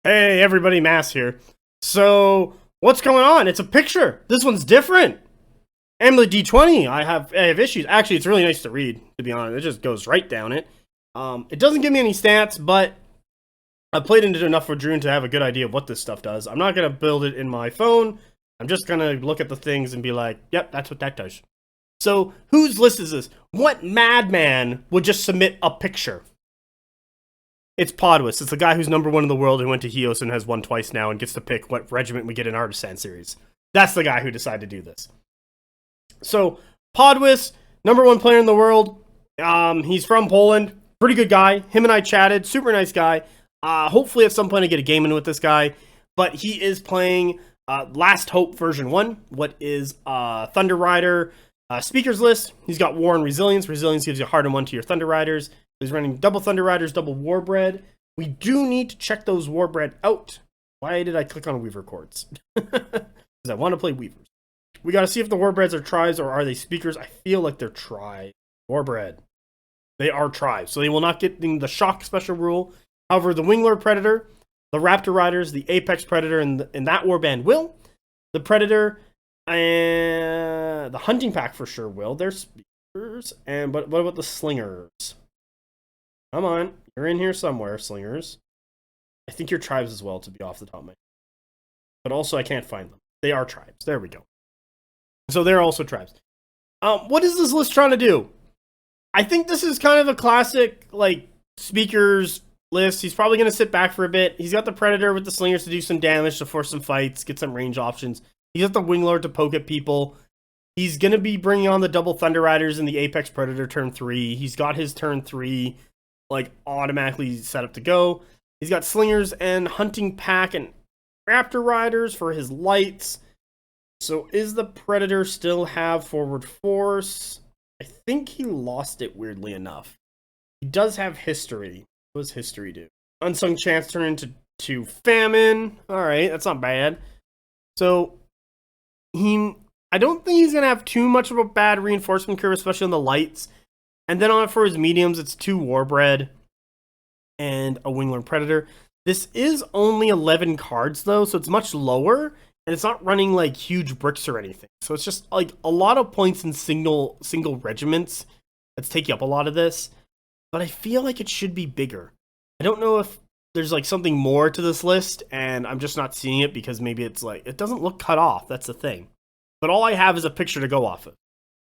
Hey everybody, Mass here. So, what's going on? It's a picture. This one's different. Amulet D20. I have issues. Actually, it's really nice to read, to be honest. It just goes right down it. It doesn't give me any stats, but I've played into it enough for Drune to have a good idea of what this stuff does. I'm not going to build it in my phone. I'm just going to look at the things and be like, yep, that's what that does. So, whose list is this? What madman would just submit a picture? It's Podwys. It's the guy who's #1 in the world who went to Heos and has won twice now and gets to pick what regiment we get in Artisan series. That's the guy who decided to do this. So, Podwys, #1 player in the world. He's from Poland. Pretty good guy. Him and I chatted. Super nice guy. Hopefully at some point I get a game in with this guy. But he is playing Last Hope version 1. What is Thunder Rider speakers list. He's got War and Resilience. Resilience gives you a hardened 1 to your Thunder Riders. He's running double Thunder Riders, double Warbred. We do need to check those Warbred out. Why did I click on Weaver Cords? Because I want to play Weavers. We got to see if the Warbreds are tribes or are they speakers. I feel like they're tribes. Warbred. They are tribes, so they will not get the shock special rule. However, the Winglord Predator, the Raptor Riders, the Apex Predator, and that Warband will. The Predator and the Hunting Pack for sure will. They're speakers. But what about the Slingers? Come on, you're in here somewhere, Slingers. I think you're tribes as well, to be off the top of my head. But also, I can't find them. They are tribes. There we go. So they're also tribes. What is this list trying to do? I think this is kind of a classic, like, speakers list. He's probably going to sit back for a bit. He's got the Predator with the Slingers to do some damage, to force some fights, get some range options. He's got the Winglord to poke at people. He's going to be bringing on the double Thunder Riders and the Apex Predator turn 3. He's got his turn 3 like automatically set up to go. He's got Slingers and Hunting Pack and Raptor Riders for his lights. So is the Predator still have forward force? I think he lost it, weirdly enough. He does have history. What does history do? Unsung Chance turn into Famine. Alright, that's not bad. So I don't think he's going to have too much of a bad reinforcement curve, especially on the lights. And then on for his mediums, it's 2 Warbred and a Winglord Predator. This is only 11 cards, though, so it's much lower, and it's not running, like, huge bricks or anything. So it's just, like, a lot of points in single regiments that's taking up a lot of this. But I feel like it should be bigger. I don't know if there's, like, something more to this list, and I'm just not seeing it because maybe it's, like, it doesn't look cut off. That's the thing. But all I have is a picture to go off of.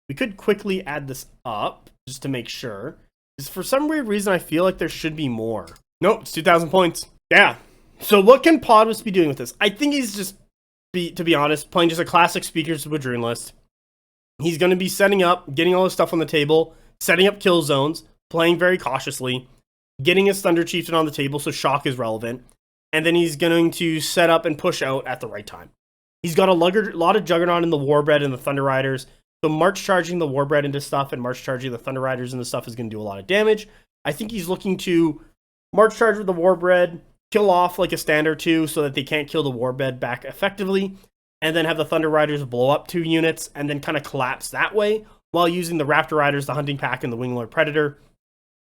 We could quickly add this up, just to make sure. Because for some weird reason, I feel like there should be more. Nope, it's 2,000 points. Yeah. So what can Podwys be doing with this? I think he's just, to be honest, playing just a classic speakers with Drune list. He's going to be setting up, getting all his stuff on the table, setting up kill zones, playing very cautiously, getting his Thunder Chieftain on the table so shock is relevant, and then he's going to set up and push out at the right time. He's got a lot of Juggernaut in the Warbred and the Thunder Riders. So March charging the Warbred into stuff and March charging the Thunder Riders into stuff is going to do a lot of damage. I think he's looking to March charge with the Warbred, kill off like a stand or 2 so that they can't kill the Warbred back effectively, and then have the Thunder Riders blow up 2 units and then kind of collapse that way while using the Raptor Riders, the Hunting Pack, and the Winglord Predator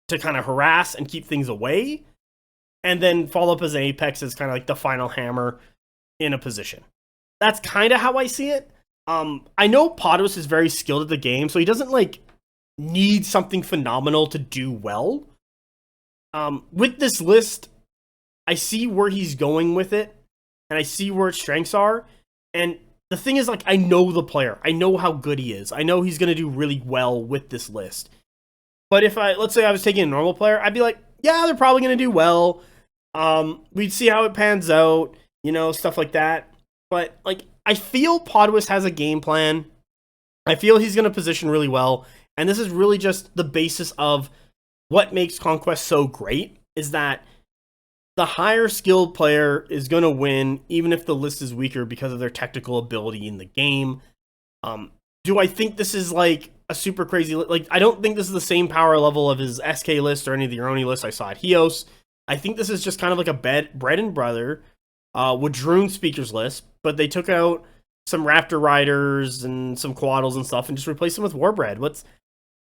to kind of harass and keep things away, and then follow up as an Apex as kind of like the final hammer in a position. That's kind of how I see it. I know Podwys is very skilled at the game, so he doesn't, like, need something phenomenal to do well. With this list, I see where he's going with it, and I see where its strengths are, and the thing is, like, I know the player. I know how good he is. I know he's going to do really well with this list. But if let's say I was taking a normal player, I'd be like, yeah, they're probably going to do well. We'd see how it pans out, you know, stuff like that. But, like, I feel Podwys has a game plan. I feel he's going to position really well. And this is really just the basis of what makes Conquest so great, is that the higher skilled player is going to win, even if the list is weaker because of their technical ability in the game. Do I think this is, like, a super crazy... Like, I don't think this is the same power level of his SK list or any of the Aroni lists I saw at Heos. I think this is just kind of like a bread and butter with Drune speakers list, but they took out some Raptor Riders and some Quaddles and stuff and just replaced them with Warbred. What's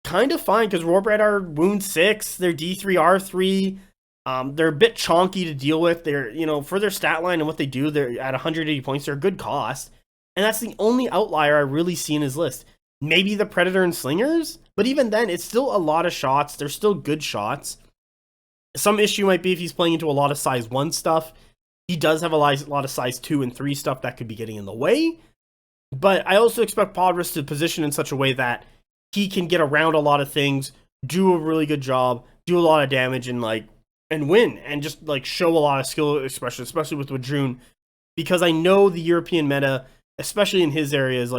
kind of fine, because Warbred are wound 6, they're D3, R3. They're a bit chonky to deal with. They're, for their stat line and what they do, they're at 180 points. They're a good cost. And that's the only outlier I really see in his list. Maybe the Predator and Slingers, but even then, it's still a lot of shots. They're still good shots. Some issue might be if he's playing into a lot of size 1 stuff. He does have a lot of size 2 and 3 stuff that could be getting in the way. But I also expect Podwys to position in such a way that he can get around a lot of things, do a really good job, do a lot of damage, and win, and just show a lot of skill, especially with Wadroon, because I know the European meta, especially in his areas,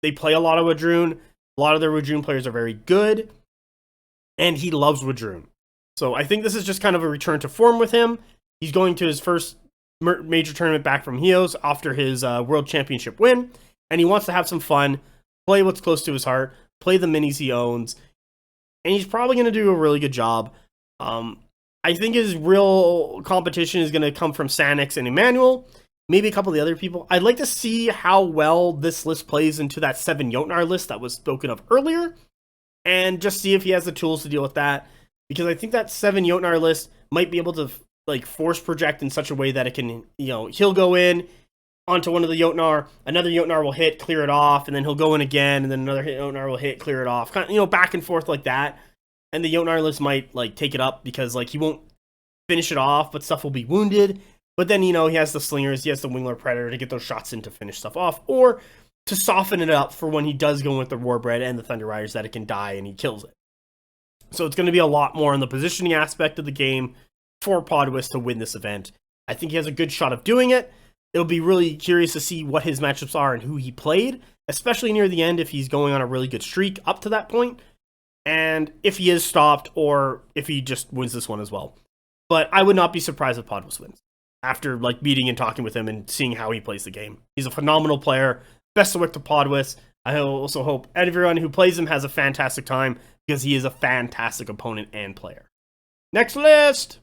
they play a lot of Wadroon. A lot of their Wadroon players are very good, and he loves Wadroon. So I think this is just kind of a return to form with him. He's going to his first major tournament back from Heos after his World Championship win, and he wants to have some fun, play what's close to his heart, play the minis he owns, and he's probably going to do a really good job. I think his real competition is going to come from Sanix and Emmanuel, maybe a couple of the other people. I'd like to see how well this list plays into that 7 Jotnar list that was spoken of earlier, and just see if he has the tools to deal with that, because I think that 7 Jotnar list might be able to force project in such a way that it can, he'll go in onto one of the Jotnar, another Jotnar will hit, clear it off, and then he'll go in again, and then another Jotnar will hit, clear it off, kind of, back and forth like that. And the Jotnar list might take it up because he won't finish it off, but stuff will be wounded. But then, he has the Slingers, he has the Wingler Predator to get those shots in to finish stuff off, or to soften it up for when he does go with the Warbred and the Thunder Riders that it can die and he kills it. So it's going to be a lot more on the positioning aspect of the game for Podwys to win this event. I think he has a good shot of doing it. It'll be really curious to see what his matchups are and who he played, especially near the end if he's going on a really good streak up to that point, and if he is stopped or if he just wins this one as well. But I would not be surprised if Podwys wins after meeting and talking with him and seeing how he plays the game. He's a phenomenal player. Best of luck to Podwys. I also hope everyone who plays him has a fantastic time because he is a fantastic opponent and player. Next list!